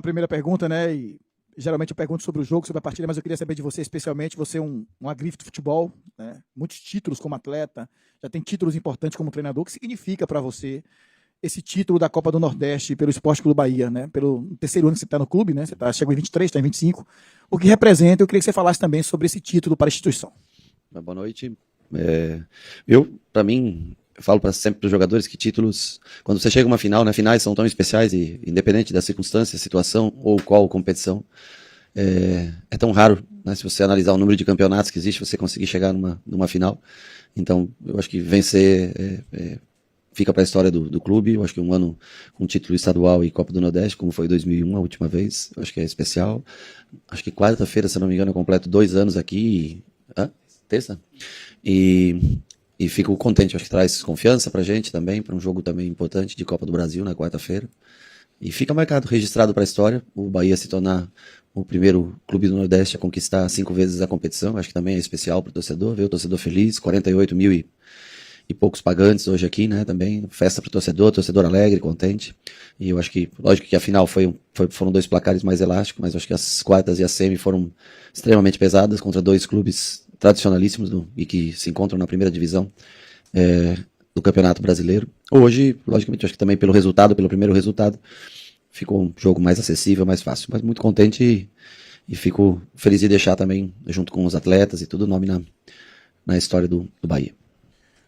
A primeira pergunta, né? E geralmente eu pergunto sobre o jogo, sobre a partida, mas eu queria saber de você especialmente. Você é um agrifo do futebol, né? Muitos títulos como atleta, já tem títulos importantes como treinador. O que significa para você esse título da Copa do Nordeste pelo Esporte Clube Bahia, né? Pelo terceiro ano que você está no clube, né? Você chegou em 23, está em 25. O que representa? Eu queria que você falasse também sobre esse título para a instituição. Boa noite. Para mim, eu falo sempre para os jogadores que títulos, quando você chega a uma final, né, finais são tão especiais e independente da circunstância, situação ou qual competição, é tão raro, né, se você analisar o número de campeonatos que existe, você conseguir chegar numa final. Então, eu acho que vencer fica para a história do clube. Eu acho que um ano com título estadual e Copa do Nordeste, como foi 2001, a última vez, eu acho que é especial. Acho que quarta-feira, se não me engano, eu completo 2 anos aqui. Terça? E fico contente, acho que traz confiança pra gente também, para um jogo também importante de Copa do Brasil na quarta-feira. E fica marcado, registrado para a história, o Bahia se tornar o primeiro clube do Nordeste a conquistar 5 vezes a competição. Acho que também é especial para o torcedor, ver o torcedor feliz, 48 mil e poucos pagantes hoje aqui, né, também, festa para o torcedor alegre, contente. E eu acho que, lógico que a final foram 2 placares mais elásticos, mas acho que as quartas e a semi foram extremamente pesadas contra 2 clubes tradicionalíssimos e que se encontram na primeira divisão do Campeonato Brasileiro. Hoje, logicamente, acho que também pelo primeiro resultado, ficou um jogo mais acessível, mais fácil, mas muito contente e fico feliz de deixar também, junto com os atletas e tudo, o nome na história do Bahia.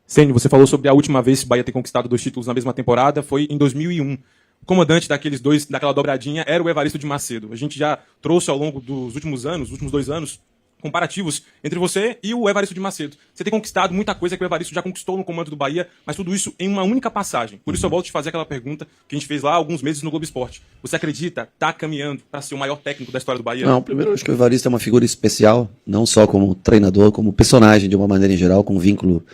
Ceni, você falou sobre a última vez que o Bahia ter conquistado 2 títulos na mesma temporada, foi em 2001. O comandante daquela dobradinha era o Evaristo de Macedo. A gente já trouxe ao longo dos últimos 2 anos, comparativos entre você e o Evaristo de Macedo. Você tem conquistado muita coisa que o Evaristo já conquistou no comando do Bahia, mas tudo isso em uma única passagem. Por isso eu volto a te fazer aquela pergunta que a gente fez lá há alguns meses no Globo Esporte. Você acredita, tá caminhando para ser o maior técnico da história do Bahia? Não, primeiro eu acho que o Evaristo é uma figura especial, não só como treinador, como personagem de uma maneira em geral, com um vínculo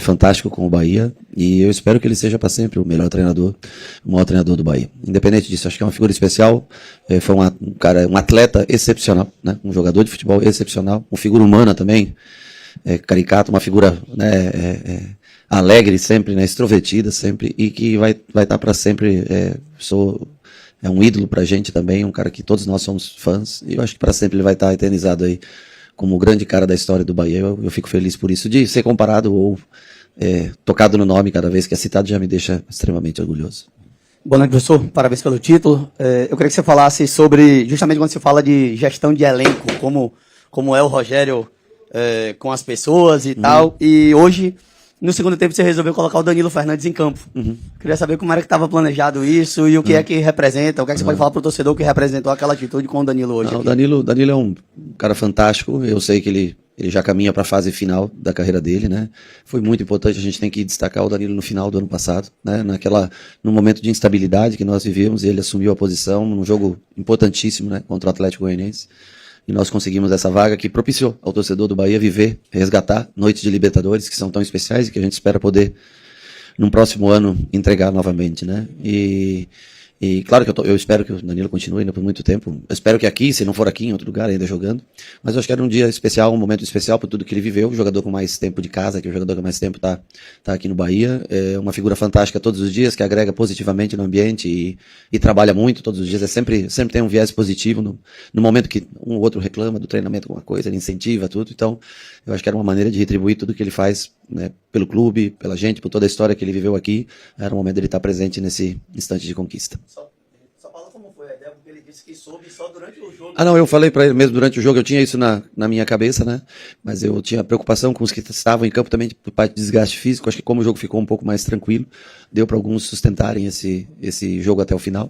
fantástico com o Bahia, e eu espero que ele seja para sempre o melhor treinador, o maior treinador do Bahia. Independente disso, acho que é uma figura especial, foi um atleta excepcional, né, um jogador de futebol excepcional, uma figura humana também, caricato, uma figura, né, alegre sempre, né, extrovertida sempre, e que vai estar para sempre. É um ídolo pra gente também, um cara que todos nós somos fãs, e eu acho que para sempre ele vai estar eternizado aí como o grande cara da história do Bahia. Eu fico feliz por isso, de ser comparado ou tocado no nome cada vez que é citado, já me deixa extremamente orgulhoso. Boa noite, professor. Parabéns pelo título. Eu queria que você falasse sobre, justamente quando você fala de gestão de elenco, como é o Rogério com as pessoas e tal. E hoje, no segundo tempo, você resolveu colocar o Danilo Fernandes em campo. Queria saber como era que estava planejado isso e o que é que representa, o que é que você pode falar para o torcedor que representou aquela atitude com o Danilo hoje. Não, o Danilo é um cara fantástico. Eu sei que ele já caminha para a fase final da carreira dele, né? Foi muito importante, a gente tem que destacar o Danilo no final do ano passado, né? No momento de instabilidade que nós vivíamos, ele assumiu a posição num jogo importantíssimo, né? Contra o Atlético Goianiense. E nós conseguimos essa vaga que propiciou ao torcedor do Bahia resgatar noites de Libertadores, que são tão especiais e que a gente espera poder, num próximo ano, entregar novamente, né? E claro que eu espero que o Danilo continue ainda por muito tempo. Eu espero que aqui, se não for aqui, em outro lugar, ainda jogando. Mas eu acho que era um dia especial, um momento especial por tudo que ele viveu. O jogador com mais tempo de casa, que o jogador com mais tempo tá aqui no Bahia. É uma figura fantástica todos os dias, que agrega positivamente no ambiente e trabalha muito todos os dias. Sempre tem um viés positivo no momento que um ou outro reclama do treinamento, alguma coisa, ele incentiva tudo. Então, eu acho que era uma maneira de retribuir tudo que ele faz, né, pelo clube, pela gente, por toda a história que ele viveu aqui. Era o momento dele estar presente nesse instante de conquista. Só fala como foi a ideia, porque ele disse que soube só durante o jogo. Não, eu falei para ele mesmo durante o jogo, eu tinha isso na minha cabeça, né? Mas eu tinha preocupação com os que estavam em campo também, por parte de desgaste físico. Acho que como o jogo ficou um pouco mais tranquilo, deu para alguns sustentarem esse jogo até o final.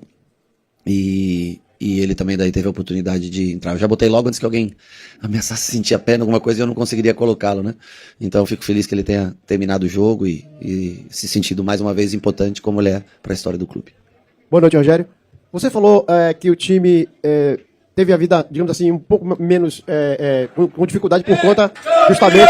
E ele também daí teve a oportunidade de entrar. Eu já botei logo antes que alguém ameaçasse sentir a perna, alguma coisa, e eu não conseguiria colocá-lo, né? Então eu fico feliz que ele tenha terminado o jogo e se sentido mais uma vez importante como ele é para a história do clube. Boa noite, Rogério. Você falou que o time teve a vida, digamos assim, um pouco menos com dificuldade por conta justamente...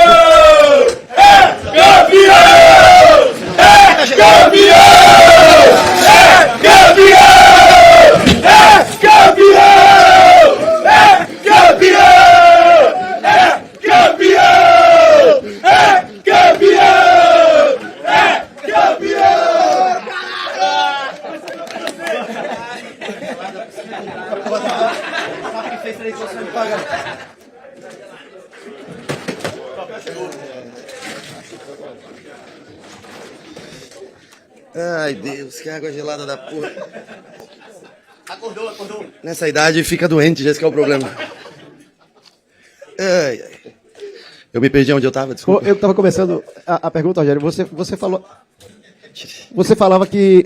Sabe que fez 3 gols sem pagar. Ai, Deus, que água gelada da porra. Acordou. Nessa idade fica doente, já esse que é o problema. Ai, ai. Eu me perdi onde eu tava, desculpa. Eu estava começando a pergunta, Rogério. Você falou. Você falava que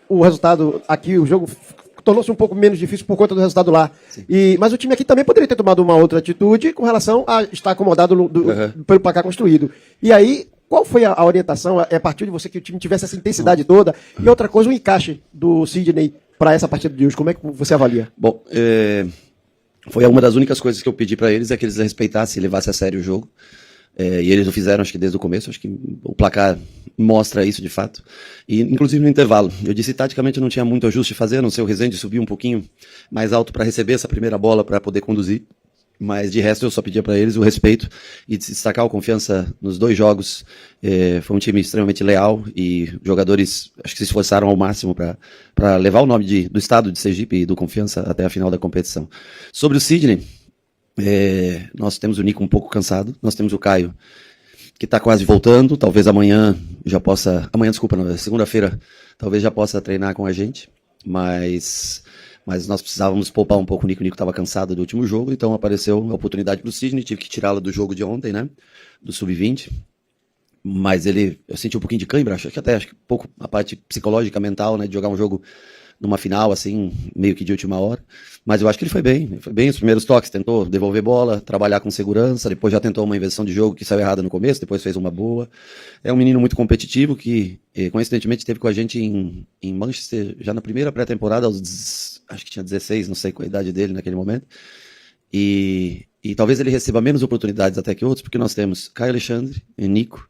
o resultado aqui, o jogo tornou-se um pouco menos difícil por conta do resultado lá. Mas o time aqui também poderia ter tomado uma outra atitude com relação a estar acomodado pelo placar construído. E aí, qual foi a orientação? É a partir de você que o time tivesse essa intensidade toda? E outra coisa, o encaixe do Sidney para essa partida de hoje. Como é que você avalia? Bom, foi uma das únicas coisas que eu pedi para eles, é que eles respeitassem e levassem a sério o jogo. E eles o fizeram, acho que desde o começo. Acho que o placar mostra isso de fato. E inclusive no intervalo. Eu disse taticamente não tinha muito ajuste a fazer, a não ser o Rezende subir um pouquinho mais alto para receber essa primeira bola para poder conduzir. Mas de resto eu só pedia para eles o respeito e destacar a confiança nos 2 jogos. Foi um time extremamente leal e jogadores acho que se esforçaram ao máximo para levar o nome do estado de Sergipe e do Confiança até a final da competição. Sobre o Sidney, nós temos o Nico um pouco cansado, nós temos o Caio que está quase voltando, talvez segunda-feira talvez já possa treinar com a gente, mas nós precisávamos poupar um pouco o Nico. O Nico estava cansado do último jogo, então apareceu a oportunidade para o Sidney, tive que tirá-lo do jogo de ontem, né, do Sub-20, mas eu senti um pouquinho de cãibra, acho que um pouco a parte psicológica, mental, né, de jogar um jogo numa final, assim, meio que de última hora, mas eu acho que ele foi bem os primeiros toques, tentou devolver bola, trabalhar com segurança, depois já tentou uma inversão de jogo que saiu errada no começo, depois fez uma boa. É um menino muito competitivo que, coincidentemente, esteve com a gente em Manchester já na primeira pré-temporada, acho que tinha 16, não sei qual a idade dele naquele momento, e talvez ele receba menos oportunidades até que outros, porque nós temos Caio Alexandre, Nico,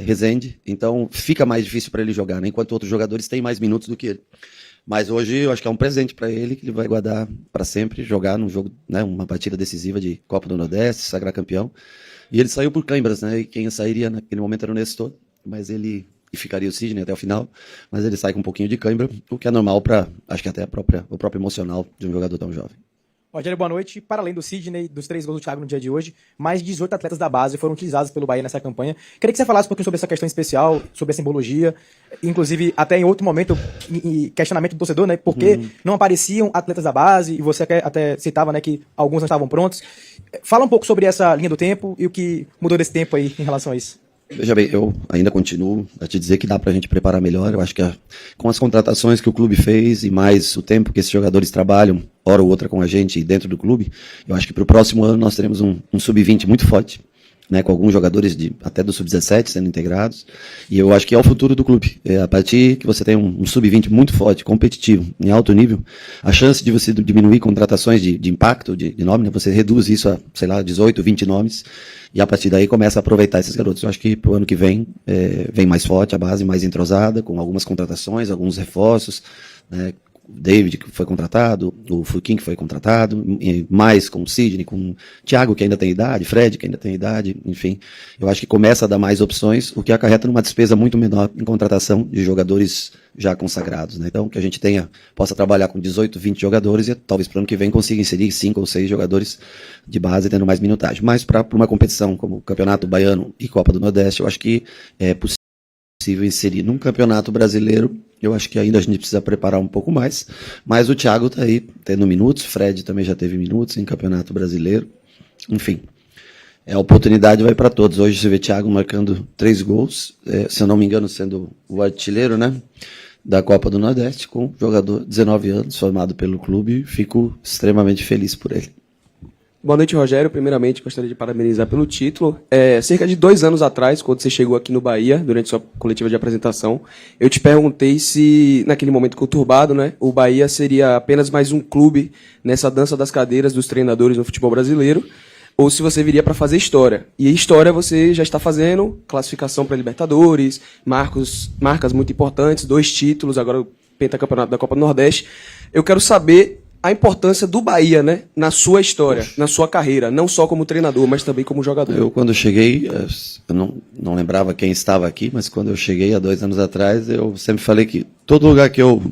Rezende, então fica mais difícil para ele jogar, né? Enquanto outros jogadores têm mais minutos do que ele. Mas hoje eu acho que é um presente para ele que ele vai guardar para sempre, jogar num jogo, né, uma partida decisiva de Copa do Nordeste, sagrar campeão. E ele saiu por câimbras, né? E quem sairia naquele momento era o Nestor, mas ele ficaria o Sidney até o final, mas ele sai com um pouquinho de câimbra, o que é normal para, acho que até o próprio emocional de um jogador tão jovem. Rogério, boa noite. Para além do Sidney, dos 3 gols do Thiago no dia de hoje, mais 18 atletas da base foram utilizados pelo Bahia nessa campanha. Queria que você falasse um pouquinho sobre essa questão especial, sobre a simbologia, inclusive até em outro momento, questionamento do torcedor, né? Por que não apareciam atletas da base, e você até citava, né, que alguns não estavam prontos. Fala um pouco sobre essa linha do tempo e o que mudou desse tempo aí em relação a isso. Veja bem, eu ainda continuo a te dizer que dá pra gente preparar melhor. Eu acho que com as contratações que o clube fez e mais o tempo que esses jogadores trabalham, hora ou outra com a gente dentro do clube, eu acho que pro próximo ano nós teremos um Sub-20 muito forte, né, com alguns jogadores até do Sub-17 sendo integrados, e eu acho que é o futuro do clube. A partir que você tem um Sub-20 muito forte, competitivo, em alto nível, a chance de você diminuir contratações de impacto, de nome, né, você reduz isso a, sei lá, 18, 20 nomes, e a partir daí começa a aproveitar esses garotos. Eu acho que pro ano que vem, vem mais forte, a base mais entrosada, com algumas contratações, alguns reforços, né, o David, que foi contratado, o Furquim, que foi contratado, mais com o Sidney, com o Thiago, que ainda tem idade, Fred, que ainda tem idade, enfim. Eu acho que começa a dar mais opções, o que acarreta numa despesa muito menor em contratação de jogadores já consagrados, né? Então, que a gente possa trabalhar com 18, 20 jogadores e talvez para o ano que vem consiga inserir 5 ou 6 jogadores de base tendo mais minutagem. Mas para uma competição como o Campeonato Baiano e Copa do Nordeste, eu acho que é possível inserir num Campeonato Brasileiro. Eu acho que ainda a gente precisa preparar um pouco mais, mas o Thiago está aí tendo minutos, Fred também já teve minutos em Campeonato Brasileiro, enfim, a oportunidade vai para todos. Hoje você vê Thiago marcando 3 gols, se eu não me engano sendo o artilheiro, né, da Copa do Nordeste, com um jogador de 19 anos, formado pelo clube, fico extremamente feliz por ele. Boa noite, Rogério. Primeiramente, gostaria de parabenizar pelo título. Cerca de 2 anos atrás, quando você chegou aqui no Bahia, durante sua coletiva de apresentação, eu te perguntei se, naquele momento conturbado, né, o Bahia seria apenas mais um clube nessa dança das cadeiras dos treinadores no futebol brasileiro, ou se você viria para fazer história. E história você já está fazendo, classificação para Libertadores, marcas muito importantes, 2 títulos, agora o pentacampeonato da Copa do Nordeste. Eu quero saber a importância do Bahia, né, na sua história, na sua carreira, não só como treinador, mas também como jogador. Eu, quando cheguei, eu não lembrava quem estava aqui, mas quando eu cheguei há 2 anos atrás, eu sempre falei que todo lugar que eu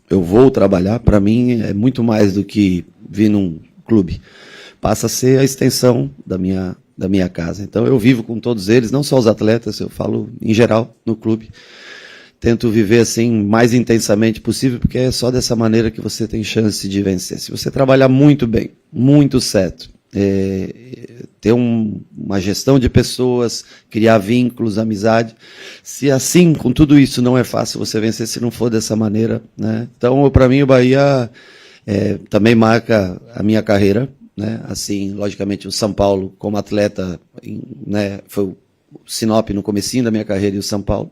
eu vou trabalhar, para mim é muito mais do que vir num clube. Passa a ser a extensão da minha casa. Então eu vivo com todos eles, não só os atletas, eu falo em geral no clube. Tento viver assim mais intensamente possível, porque é só dessa maneira que você tem chance de vencer. Se você trabalhar muito bem, muito certo, ter uma gestão de pessoas, criar vínculos, amizade, se assim, com tudo isso, não é fácil você vencer se não for dessa maneira, né? Então, para mim, o Bahia também marca a minha carreira, né? Assim, logicamente, o São Paulo, como atleta, né, foi o Sinop no comecinho da minha carreira e o São Paulo.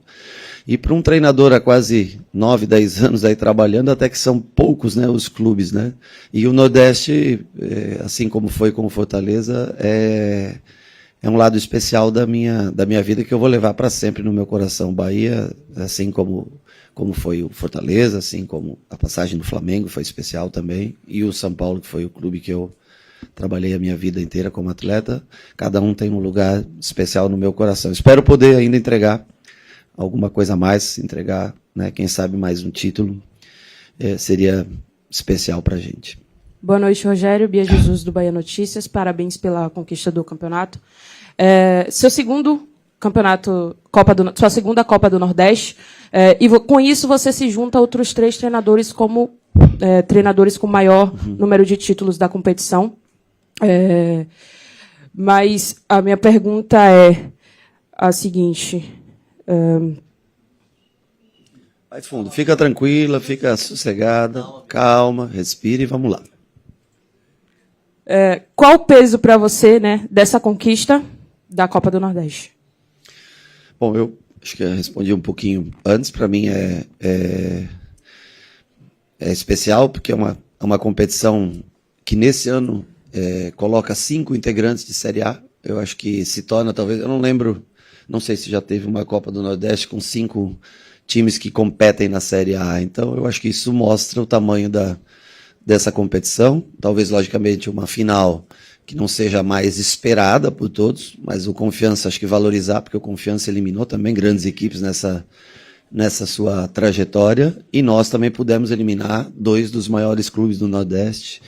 E para um treinador há quase 9, 10 anos aí trabalhando, até que são poucos, né, os clubes, né? E o Nordeste, assim como foi com o Fortaleza, é um lado especial da minha vida que eu vou levar para sempre no meu coração. Bahia, assim como foi o Fortaleza, assim como a passagem do Flamengo foi especial também, e o São Paulo, que foi o clube que eu trabalhei a minha vida inteira como atleta, cada um tem um lugar especial no meu coração. Espero poder ainda entregar alguma coisa a mais, entregar, né, quem sabe mais um título, seria especial para a gente. Boa noite, Rogério. Bia Jesus, do Bahia Notícias. Parabéns pela conquista do campeonato. Seu segundo campeonato, sua segunda Copa do Nordeste, e com isso você se junta a outros 3 treinadores como treinadores com maior número de títulos da competição. Mas a minha pergunta é a seguinte... Vai fundo, fica tranquila, fica sossegada, calma, respire e vamos lá. Qual o peso para você, né, dessa conquista da Copa do Nordeste? Bom, eu acho que eu respondi um pouquinho antes. Para mim é especial porque é uma competição que nesse ano coloca 5 integrantes de Série A. Eu acho que se torna, talvez, eu não lembro, não sei se já teve uma Copa do Nordeste com 5 times que competem na Série A. Então, eu acho que isso mostra o tamanho dessa competição. Talvez, logicamente, uma final que não seja mais esperada por todos, mas o Confiança acho que valorizar, porque o Confiança eliminou também grandes equipes nessa sua trajetória, e nós também pudemos eliminar 2 dos maiores clubes do Nordeste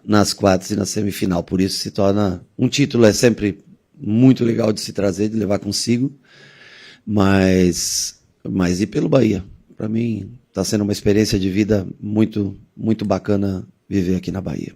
nas quartas e na semifinal. Por isso se torna um título, é sempre muito legal de se trazer, de levar consigo, mas ir pelo Bahia. Para mim está sendo uma experiência de vida muito, muito bacana viver aqui na Bahia.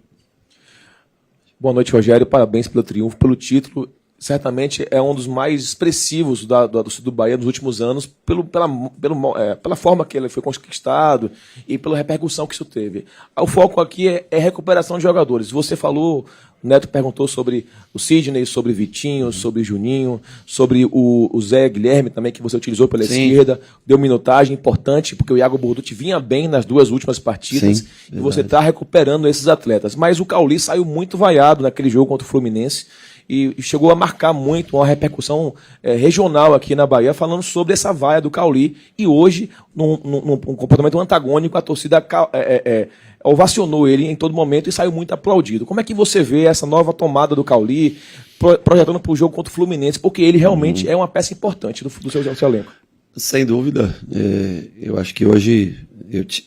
Boa noite, Rogério. Parabéns pelo triunfo, pelo título. Certamente é um dos mais expressivos da torcida do Bahia nos últimos anos, pela forma que ele foi conquistado e pela repercussão que isso teve. O foco aqui é recuperação de jogadores. Você falou, o Neto perguntou sobre o Sidney, sobre Vitinho, sobre Juninho, sobre o Zé Guilherme também, que você utilizou pela esquerda, deu minutagem importante, porque o Iago Borducci vinha bem nas 2 últimas partidas, e você está recuperando esses atletas. Mas o Cauli saiu muito vaiado naquele jogo contra o Fluminense, e chegou a marcar muito uma repercussão regional aqui na Bahia, falando sobre essa vaia do Cauli, e hoje, num comportamento antagônico, a torcida ovacionou ele em todo momento e saiu muito aplaudido. Como é que você vê essa nova tomada do Cauli, projetando para o jogo contra o Fluminense, porque ele realmente é uma peça importante do seu elenco? Sem dúvida, eu acho que hoje,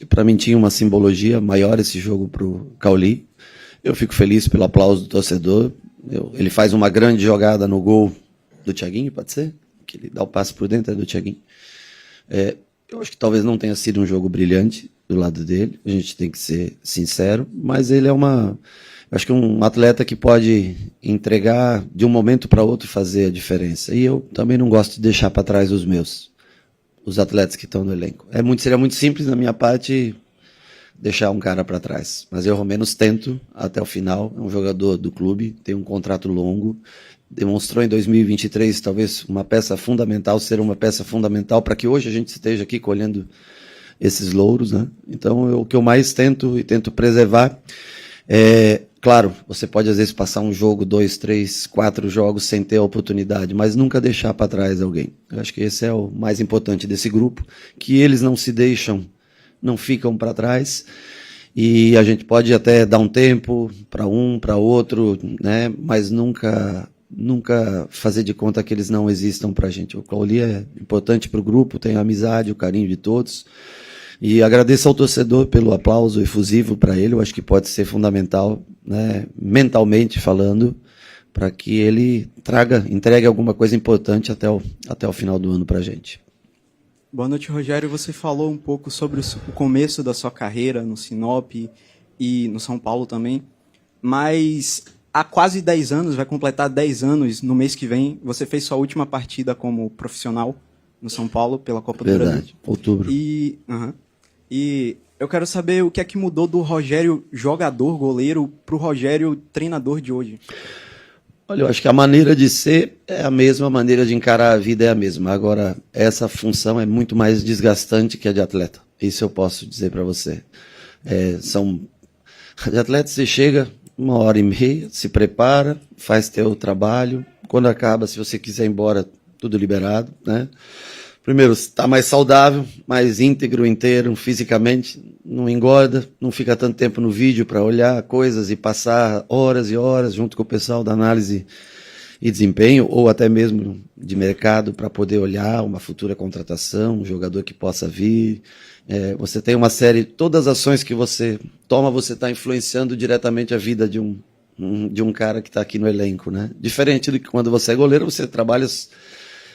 para mim tinha uma simbologia maior esse jogo para o Cauli. Eu fico feliz pelo aplauso do torcedor. Ele faz uma grande jogada no gol do Thiaguinho, pode ser? Que ele dá o passe por dentro do Thiaguinho. Eu acho que talvez não tenha sido um jogo brilhante do lado dele, a gente tem que ser sincero, mas ele é eu acho que um atleta que pode entregar de um momento para outro e fazer a diferença. E eu também não gosto de deixar para trás os atletas que estão no elenco. Seria muito simples da minha parte deixar um cara para trás, mas eu ao menos tento até o final. É um jogador do clube, tem um contrato longo, demonstrou em 2023 talvez uma peça fundamental, ser uma peça fundamental para que hoje a gente esteja aqui colhendo esses louros, né? Então o que eu mais tento preservar claro, você pode às vezes passar um jogo, 2, 3, 4 jogos sem ter a oportunidade, mas nunca deixar para trás alguém. Eu acho que esse é o mais importante desse grupo, que eles não se deixam, não ficam para trás, e a gente pode até dar um tempo para um, para outro, né? Mas nunca fazer de conta que eles não existam para a gente. O Cauli é importante para o grupo, tem a amizade, o carinho de todos. E agradeço ao torcedor pelo aplauso efusivo para ele, eu acho que pode ser fundamental, né, mentalmente falando, para que ele entregue alguma coisa importante até o final do ano para a gente. Boa noite, Rogério. Você falou um pouco sobre o começo da sua carreira no Sinop e no São Paulo também, mas há quase 10 anos, vai completar 10 anos no mês que vem, você fez sua última partida como profissional no São Paulo pela Copa do Brasil. Verdade, outubro. E eu quero saber o que é que mudou do Rogério jogador, goleiro, para o Rogério treinador de hoje. Olha, eu acho que a maneira de ser é a mesma, a maneira de encarar a vida é a mesma. Agora, essa função é muito mais desgastante que a de atleta. Isso eu posso dizer para você. De atleta você chega 1h30, se prepara, faz teu trabalho. Quando acaba, se você quiser ir embora, tudo liberado, né? Primeiro, está mais saudável, mais íntegro, inteiro, fisicamente, não engorda, não fica tanto tempo no vídeo para olhar coisas e passar horas e horas junto com o pessoal da análise e desempenho, ou até mesmo de mercado para poder olhar uma futura contratação, um jogador que possa vir. Você tem uma série, todas as ações que você toma, você está influenciando diretamente a vida de um cara que está aqui no elenco, né? Diferente do que quando você é goleiro, você trabalha,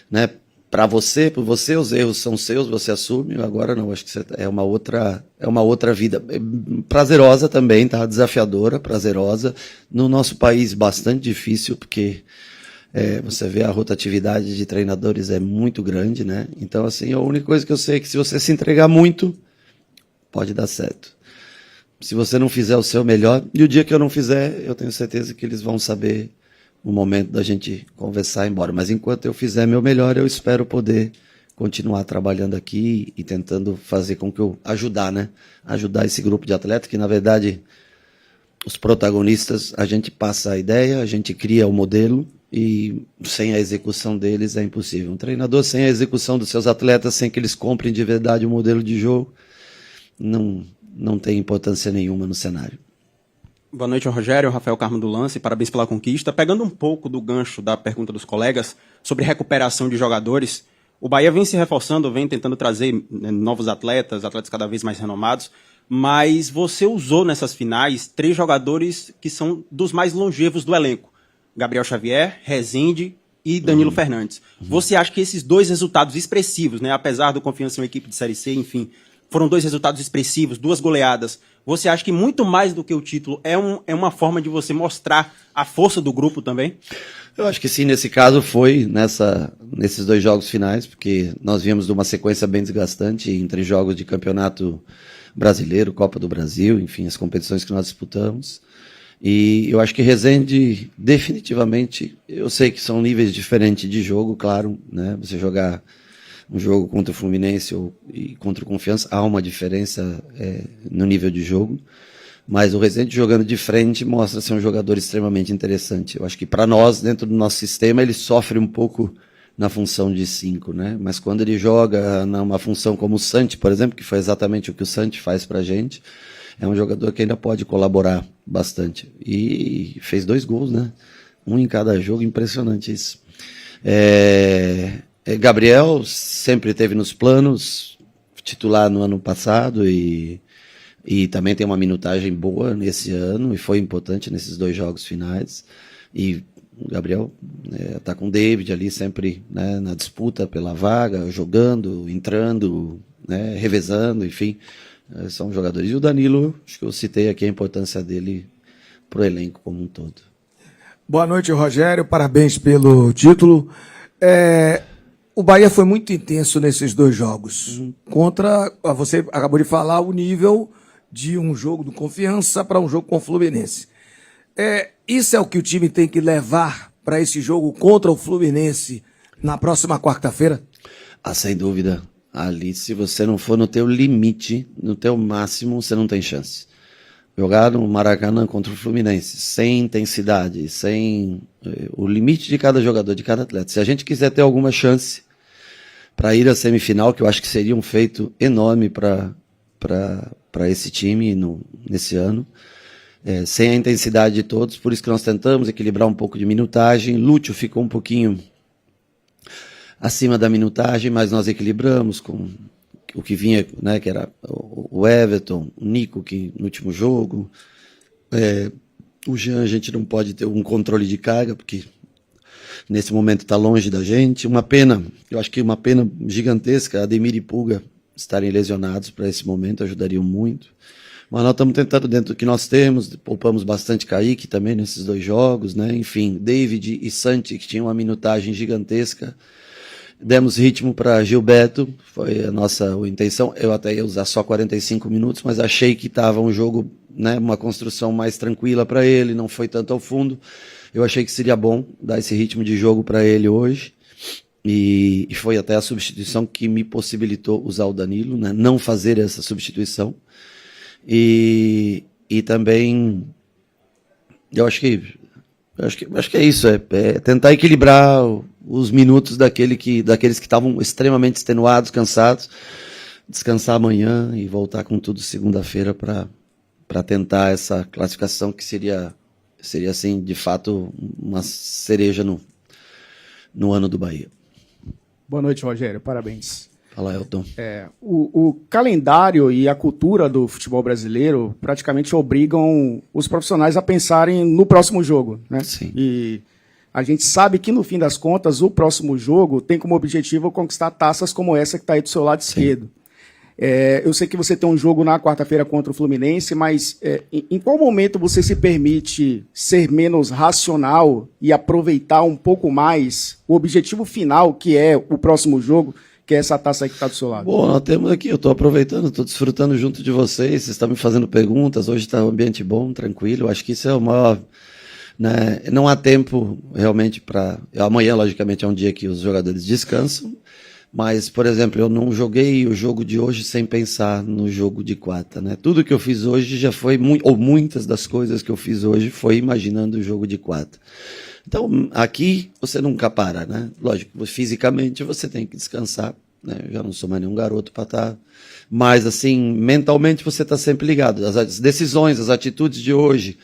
né, para você, por você, os erros são seus, você assume. Agora não, acho que é uma outra vida. Prazerosa também, tá? Desafiadora, prazerosa. No nosso país, bastante difícil, porque você vê a rotatividade de treinadores é muito grande, né? Então, assim, a única coisa que eu sei é que se você se entregar muito, pode dar certo. Se você não fizer o seu melhor, e o dia que eu não fizer, eu tenho certeza que eles vão saber o momento da gente conversar e ir embora. Mas enquanto eu fizer meu melhor, eu espero poder continuar trabalhando aqui e tentando fazer com que eu ajudar, né? Ajudar esse grupo de atletas que, na verdade, os protagonistas, a gente passa a ideia, a gente cria o modelo e sem a execução deles é impossível. Um treinador sem a execução dos seus atletas, sem que eles comprem de verdade o modelo de jogo, não tem importância nenhuma no cenário. Boa noite, Rogério. Rafael Carmo do Lance, parabéns pela conquista. Pegando um pouco do gancho da pergunta dos colegas sobre recuperação de jogadores, o Bahia vem se reforçando, vem tentando trazer novos atletas cada vez mais renomados, mas você usou nessas finais 3 jogadores que são dos mais longevos do elenco. Gabriel Xavier, Rezende e Danilo Fernandes. Você acha que esses 2 resultados expressivos, né, apesar do Confiança em uma equipe de Série C, enfim, foram 2 resultados expressivos, 2 goleadas. Você acha que muito mais do que o título é uma forma de você mostrar a força do grupo também? Eu acho que sim, nesse caso foi nesses 2 jogos finais, porque nós viemos de uma sequência bem desgastante entre jogos de campeonato brasileiro, Copa do Brasil, enfim, as competições que nós disputamos. E eu acho que Rezende, definitivamente, eu sei que são níveis diferentes de jogo, claro, né? Você jogar um jogo contra o Fluminense e contra o Confiança, há uma diferença no nível de jogo, mas o Rezende jogando de frente mostra ser um jogador extremamente interessante. Eu acho que para nós, dentro do nosso sistema, ele sofre um pouco na função de 5, né? Mas quando ele joga numa função como o Santi, por exemplo, que foi exatamente o que o Santi faz pra gente, é um jogador que ainda pode colaborar bastante. E fez 2 gols, né? 1 em cada jogo, impressionante isso. Gabriel sempre teve nos planos, titular no ano passado e também tem uma minutagem boa nesse ano e foi importante nesses 2 jogos finais. E o Gabriel tá com o David ali sempre, né, na disputa pela vaga, jogando, entrando, né, revezando, enfim, são jogadores. E o Danilo, acho que eu citei aqui a importância dele pro elenco como um todo. Boa noite, Rogério, parabéns pelo título. O Bahia foi muito intenso nesses 2 jogos. Contra, você acabou de falar, o nível de um jogo do Confiança para um jogo com o Fluminense. Isso é o que o time tem que levar para esse jogo contra o Fluminense na próxima quarta-feira? Sem dúvida. Ali, se você não for no teu limite, no teu máximo, você não tem chance. Jogar no Maracanã contra o Fluminense, sem intensidade, sem o limite de cada jogador, de cada atleta. Se a gente quiser ter alguma chance para ir à semifinal, que eu acho que seria um feito enorme para esse time nesse ano, sem a intensidade de todos, por isso que nós tentamos equilibrar um pouco de minutagem. Lúcio ficou um pouquinho acima da minutagem, mas nós equilibramos com o que vinha, né, que era o Everton, o Nico, que no último jogo, o Jean, a gente não pode ter um controle de carga, porque nesse momento está longe da gente. Uma pena, eu acho que uma pena gigantesca, Ademir e Pulga estarem lesionados para esse momento, ajudariam muito. Mas nós estamos tentando dentro do que nós temos, poupamos bastante Kaique também nesses 2 jogos, né? Enfim, David e Santi, que tinham uma minutagem gigantesca. Demos ritmo para Gilberto, foi a nossa intenção. Eu até ia usar só 45 minutos, mas achei que estava um jogo, né, uma construção mais tranquila para ele, não foi tanto ao fundo. Eu achei que seria bom dar esse ritmo de jogo para ele hoje. E foi até a substituição que me possibilitou usar o Danilo, né, não fazer essa substituição. E também, eu acho que é isso, é tentar equilibrar os minutos daqueles que estavam extremamente extenuados, cansados, descansar amanhã e voltar com tudo segunda-feira para tentar essa classificação que seria assim, de fato, uma cereja no ano do Bahia. Boa noite, Rogério. Parabéns. Fala, Elton. O calendário e a cultura do futebol brasileiro praticamente obrigam os profissionais a pensarem no próximo jogo, né? Sim. E a gente sabe que, no fim das contas, o próximo jogo tem como objetivo conquistar taças como essa que está aí do seu lado esquerdo. Eu sei que você tem um jogo na quarta-feira contra o Fluminense, mas em qual momento você se permite ser menos racional e aproveitar um pouco mais o objetivo final, que é o próximo jogo, que é essa taça aí que está do seu lado? Bom, nós temos aqui, eu estou aproveitando, estou desfrutando junto de vocês estão me fazendo perguntas, hoje está um ambiente bom, tranquilo, acho que isso é o maior, né? Não há tempo realmente para... Amanhã, logicamente, é um dia que os jogadores descansam, mas, por exemplo, eu não joguei o jogo de hoje sem pensar no jogo de quarta, né? Tudo que eu fiz hoje já foi, ou muitas das coisas que eu fiz hoje foi imaginando o jogo de quarta. Então, aqui você nunca para, né? Lógico, fisicamente você tem que descansar, né? Eu já não sou mais nenhum garoto para estar... Mas, assim, mentalmente você está sempre ligado. As decisões, as atitudes de hoje,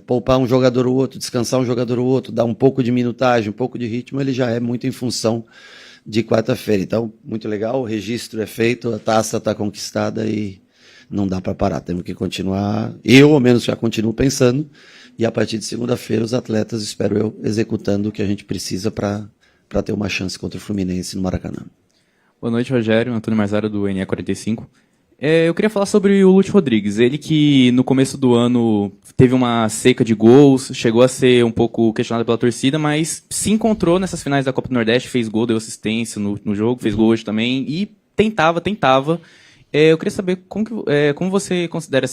poupar um jogador ou outro, descansar um jogador ou outro, dar um pouco de minutagem, um pouco de ritmo, ele já é muito em função de quarta-feira. Então, muito legal, o registro é feito, a taça está conquistada e não dá para parar. Temos que continuar, eu ao menos já continuo pensando, e a partir de segunda-feira os atletas, espero eu, executando o que a gente precisa para ter uma chance contra o Fluminense no Maracanã. Boa noite, Rogério. Antônio Marzaro, do NE45. Eu queria falar sobre o Lúcio Rodrigues. Ele que no começo do ano teve uma seca de gols, chegou a ser um pouco questionado pela torcida, mas se encontrou nessas finais da Copa do Nordeste, fez gol, deu assistência no jogo, fez gol hoje também, e tentava. Eu queria saber como você considera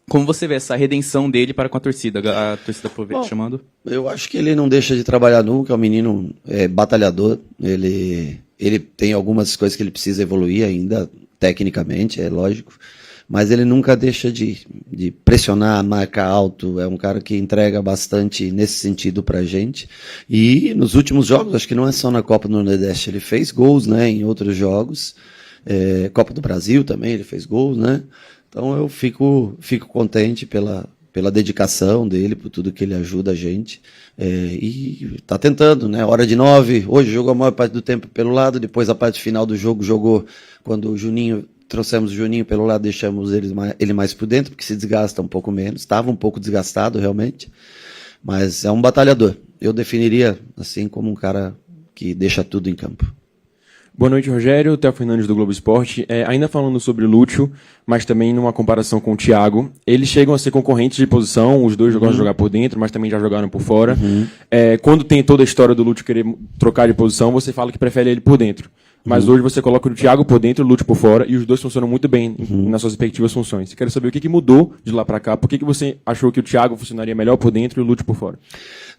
como você vê essa redenção dele para com a torcida aproveita chamando? Eu acho que ele não deixa de trabalhar nunca, é um menino batalhador, ele tem algumas coisas que ele precisa evoluir ainda, tecnicamente, é lógico, mas ele nunca deixa de pressionar, marcar alto, é um cara que entrega bastante nesse sentido pra gente, e nos últimos jogos, acho que não é só na Copa do Nordeste, ele fez gols, né, em outros jogos, Copa do Brasil também ele fez gols, né, então eu fico contente pela dedicação dele, por tudo que ele ajuda a gente, e tá tentando, né, hora de 9, hoje jogou a maior parte do tempo pelo lado, depois a parte final do jogo jogou, quando o Juninho, trouxemos o Juninho pelo lado, deixamos ele mais por dentro, porque se desgasta um pouco menos, estava um pouco desgastado realmente, mas é um batalhador, eu definiria assim como um cara que deixa tudo em campo. Boa noite, Rogério. Theo Fernandes, do Globo Esporte. Ainda falando sobre o Lúcio, mas também numa comparação com o Thiago, eles chegam a ser concorrentes de posição, os dois gostam de jogar por dentro, mas também já jogaram por fora. Quando tem toda a história do Lúcio querer trocar de posição, você fala que prefere ele por dentro. Mas hoje você coloca o Thiago por dentro e o Lúcio por fora, e os dois funcionam muito bem nas suas respectivas funções. Eu quero saber o que mudou de lá para cá, por que você achou que o Thiago funcionaria melhor por dentro e o Lúcio por fora?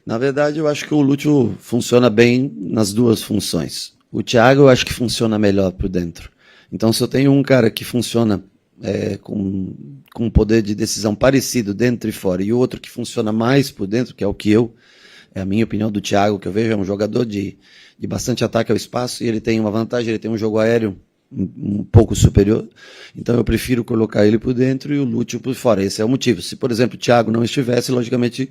Na verdade, eu acho que o Lúcio funciona bem nas duas funções. O Thiago eu acho que funciona melhor por dentro. Então, se eu tenho um cara que funciona com um poder de decisão parecido dentro e fora, e outro que funciona mais por dentro, que é o que é a minha opinião do Thiago, que eu vejo é um jogador de bastante ataque ao espaço, e ele tem uma vantagem, ele tem um jogo aéreo um pouco superior, então eu prefiro colocar ele por dentro e o Lúcio por fora. Esse é o motivo. Se, por exemplo, o Thiago não estivesse, logicamente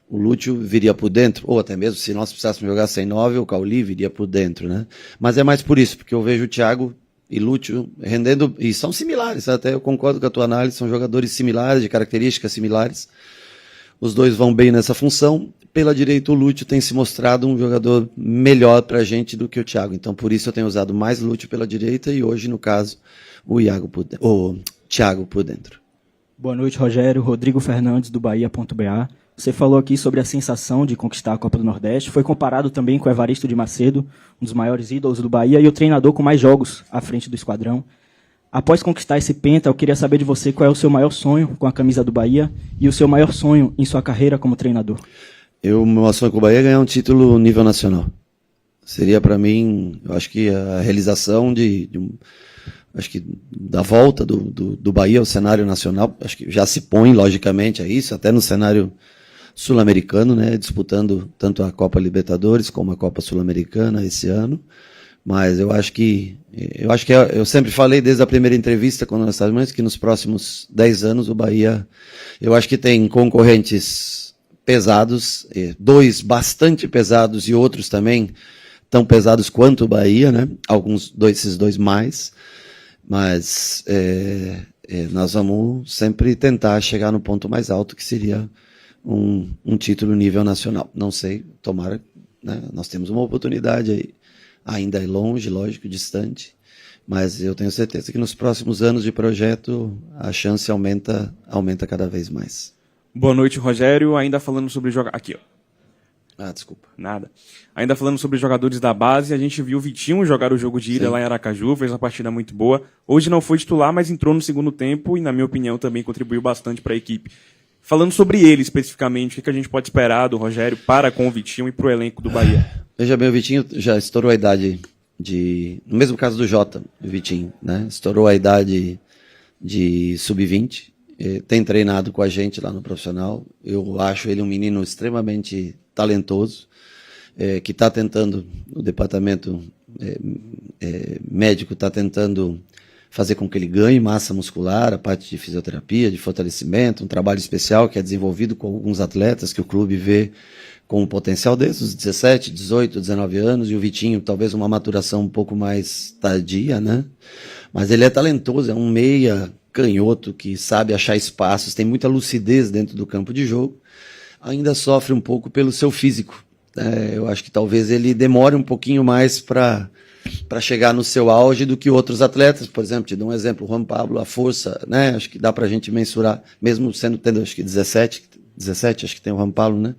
o Lúcio viria por dentro, ou até mesmo se nós precisássemos jogar sem 9, o Cauli viria por dentro, né? Mas é mais por isso, porque eu vejo o Thiago e Lúcio rendendo, e são similares, até eu concordo com a tua análise, são jogadores similares, de características similares. Os dois vão bem nessa função. Pela direita, o Lúcio tem se mostrado um jogador melhor pra gente do que o Thiago. Então, por isso eu tenho usado mais Lúcio pela direita e hoje, no caso, o Thiago por dentro. Boa noite, Rogério. Rodrigo Fernandes, do Bahia.ba. Você falou aqui sobre a sensação de conquistar a Copa do Nordeste. Foi comparado também com o Evaristo de Macedo, um dos maiores ídolos do Bahia e o treinador com mais jogos à frente do esquadrão. Após conquistar esse penta, eu queria saber de você qual é o seu maior sonho com a camisa do Bahia e o seu maior sonho em sua carreira como treinador. O meu sonho com o Bahia é ganhar um título nível nacional. Seria para mim, eu acho que a realização acho que da volta do Bahia ao cenário nacional, acho que já se põe logicamente a isso, até no cenário sul-americano, né, disputando tanto a Copa Libertadores como a Copa Sul-Americana esse ano. Mas eu sempre falei desde a primeira entrevista com nós estávamos que nos próximos 10 anos o Bahia, eu acho que tem concorrentes pesados, dois bastante pesados e outros também tão pesados quanto o Bahia, né? Esses dois mais, mas nós vamos sempre tentar chegar no ponto mais alto, que seria um título nível nacional. Não sei, tomara, né? Nós temos uma oportunidade aí. Ainda é longe, lógico, distante, mas eu tenho certeza que nos próximos anos de projeto a chance aumenta cada vez mais. Boa noite, Rogério. Ainda falando sobre aqui, ó. Desculpa. Nada. Ainda falando sobre jogadores da base, a gente viu o Vitinho jogar o jogo de ida lá em Aracaju, fez uma partida muito boa. Hoje não foi titular, mas entrou no segundo tempo e, na minha opinião, também contribuiu bastante para a equipe. Falando sobre ele especificamente, o que a gente pode esperar do Rogério para com o Vitinho e para o elenco do Bahia? Veja bem, o Vitinho já estourou a idade no mesmo caso do Jota, o Vitinho, né? Estourou a idade de sub-20, tem treinado com a gente lá no profissional. Eu acho ele um menino extremamente talentoso, que está tentando, o departamento médico está tentando fazer com que ele ganhe massa muscular, a parte de fisioterapia, de fortalecimento, um trabalho especial que é desenvolvido com alguns atletas que o clube vê com o potencial desde os 17, 18, 19 anos, e o Vitinho talvez uma maturação um pouco mais tardia, né? Mas ele é talentoso, é um meia canhoto que sabe achar espaços, tem muita lucidez dentro do campo de jogo, ainda sofre um pouco pelo seu físico. Eu acho que talvez ele demore um pouquinho mais para chegar no seu auge do que outros atletas. Por exemplo, te dou um exemplo, o Juan Pablo, a força, né? Acho que dá pra gente mensurar, mesmo tendo acho que 17, acho que tem o Juan Pablo, né?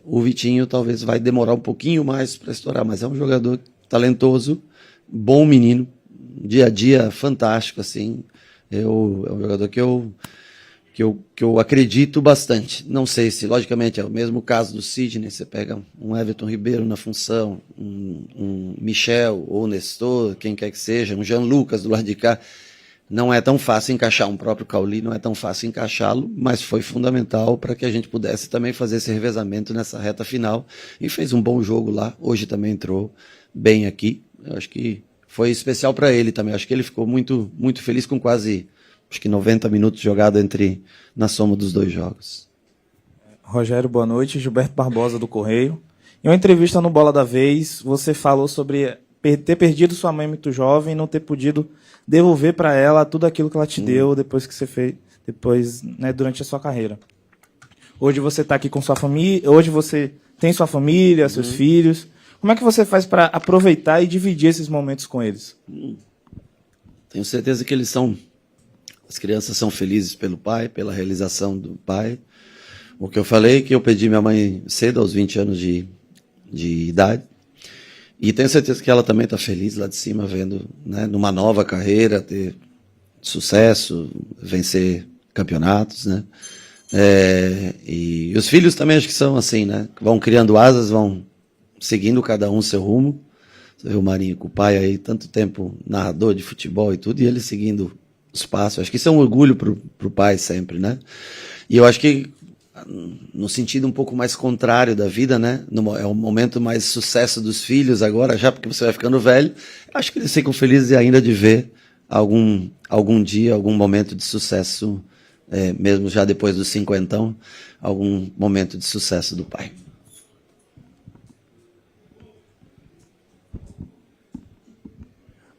O Vitinho talvez vai demorar um pouquinho mais para estourar, mas é um jogador talentoso, bom menino, dia a dia fantástico, assim. É um jogador que eu acredito bastante. Não sei se, logicamente, é o mesmo caso do Sidney, você pega um Everton Ribeiro na função, um Michel ou Nestor, quem quer que seja, um Jean Lucas do lado de cá. Não é tão fácil encaixar um próprio Cauli, não é tão fácil encaixá-lo, mas foi fundamental para que a gente pudesse também fazer esse revezamento nessa reta final. E fez um bom jogo lá, hoje também entrou bem aqui. Eu acho que foi especial para ele também. Eu acho que ele ficou muito, muito feliz com quase, acho que 90 minutos jogado na soma dos dois jogos. Rogério, boa noite. Gilberto Barbosa, do Correio. Em uma entrevista no Bola da Vez, você falou sobre ter perdido sua mãe muito jovem e não ter podido devolver para ela tudo aquilo que ela te deu depois que você fez, né, durante a sua carreira. Hoje você está aqui com sua família, hoje você tem sua família, seus filhos. Como é que você faz para aproveitar e dividir esses momentos com eles? Tenho certeza que as crianças são felizes pelo pai, pela realização do pai. O que eu falei, que eu perdi minha mãe cedo, aos 20 anos de idade. E tenho certeza que ela também está feliz lá de cima, vendo, né, numa nova carreira, ter sucesso, vencer campeonatos, né? E os filhos também acho que são assim, né? Vão criando asas, vão seguindo cada um seu rumo. Você vê o Marinho com o pai aí, tanto tempo narrador de futebol e tudo, e ele seguindo os passos. Acho que isso é um orgulho pro pai sempre, né? E eu acho que no sentido um pouco mais contrário da vida, né? É o momento mais sucesso dos filhos agora, já porque você vai ficando velho. Acho que eles ficam felizes ainda de ver algum dia, algum momento de sucesso, mesmo já depois dos 50, algum momento de sucesso do pai.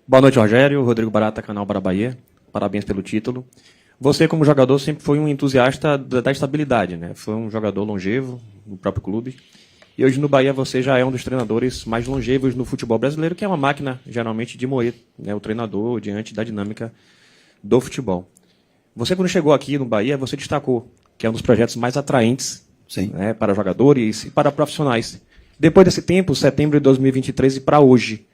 Boa noite, Rogério. Rodrigo Barata, canal Para Bahia. Parabéns pelo título. Você, como jogador, sempre foi um entusiasta da estabilidade, né? Foi um jogador longevo no próprio clube. E hoje no Bahia você já é um dos treinadores mais longevos no futebol brasileiro, que é uma máquina, geralmente, de moer, né, o treinador diante da dinâmica do futebol. Você, quando chegou aqui no Bahia, você destacou que é um dos projetos mais atraentes, né, para jogadores e para profissionais. Depois desse tempo, setembro de 2023 e para hoje,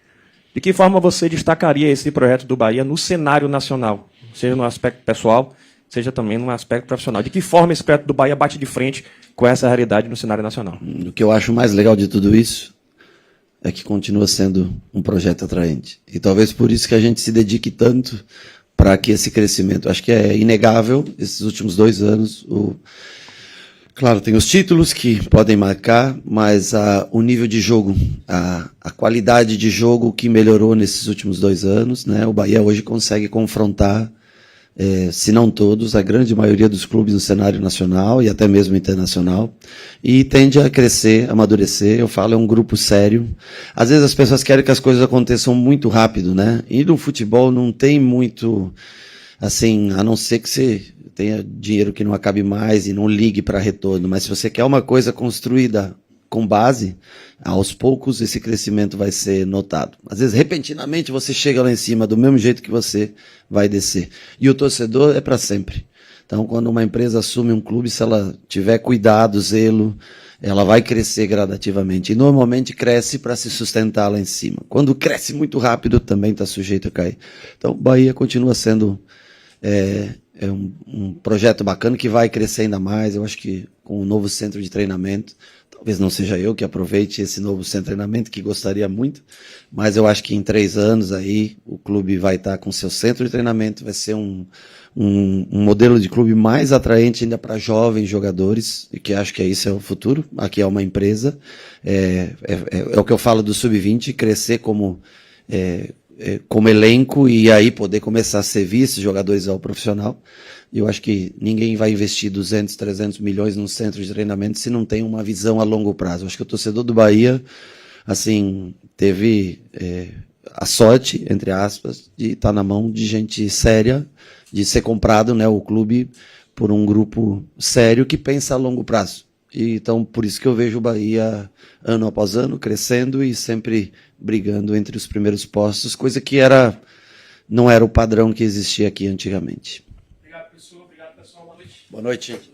de que forma você destacaria esse projeto do Bahia no cenário nacional? Seja no aspecto pessoal, seja também no aspecto profissional. De que forma esse projeto do Bahia bate de frente com essa realidade no cenário nacional? O que eu acho mais legal de tudo isso é que continua sendo um projeto atraente. E talvez por isso que a gente se dedique tanto para que esse crescimento... Acho que é inegável, esses últimos 2 anos... Claro, tem os títulos que podem marcar, mas o nível de jogo, a qualidade de jogo que melhorou nesses últimos 2 anos, né? O Bahia hoje consegue confrontar, se não todos, a grande maioria dos clubes no cenário nacional e até mesmo internacional, e tende a crescer, amadurecer. Eu falo, é um grupo sério. Às vezes as pessoas querem que as coisas aconteçam muito rápido, né? E no futebol não tem muito, assim, a não ser que você tenha dinheiro que não acabe mais e não ligue para retorno, mas se você quer uma coisa construída com base, aos poucos esse crescimento vai ser notado. Às vezes, repentinamente, você chega lá em cima do mesmo jeito que você vai descer. E o torcedor é para sempre. Então, quando uma empresa assume um clube, se ela tiver cuidado, zelo, ela vai crescer gradativamente. E normalmente cresce para se sustentar lá em cima. Quando cresce muito rápido, também está sujeito a cair. Então, Bahia continua sendo... É um projeto bacana que vai crescer ainda mais. Eu acho que com o novo centro de treinamento, talvez não seja eu que aproveite esse novo centro de treinamento, que gostaria muito, mas eu acho que em 3 anos aí o clube vai estar com seu centro de treinamento, vai ser um modelo de clube mais atraente ainda para jovens jogadores, e que acho que isso é o futuro. Aqui é uma empresa, é o que eu falo do Sub-20, crescer como elenco e aí poder começar a ser visto jogadores ao profissional. Eu acho que ninguém vai investir 200, 300 milhões num centro de treinamento se não tem uma visão a longo prazo. Eu acho que o torcedor do Bahia, assim, teve a sorte, entre aspas, de estar na mão de gente séria, de ser comprado, né, o clube por um grupo sério que pensa a longo prazo. E, então, por isso que eu vejo o Bahia ano após ano crescendo e sempre brigando entre os primeiros postos, coisa que não era o padrão que existia aqui antigamente. Obrigado, pessoal. Boa noite. Boa noite.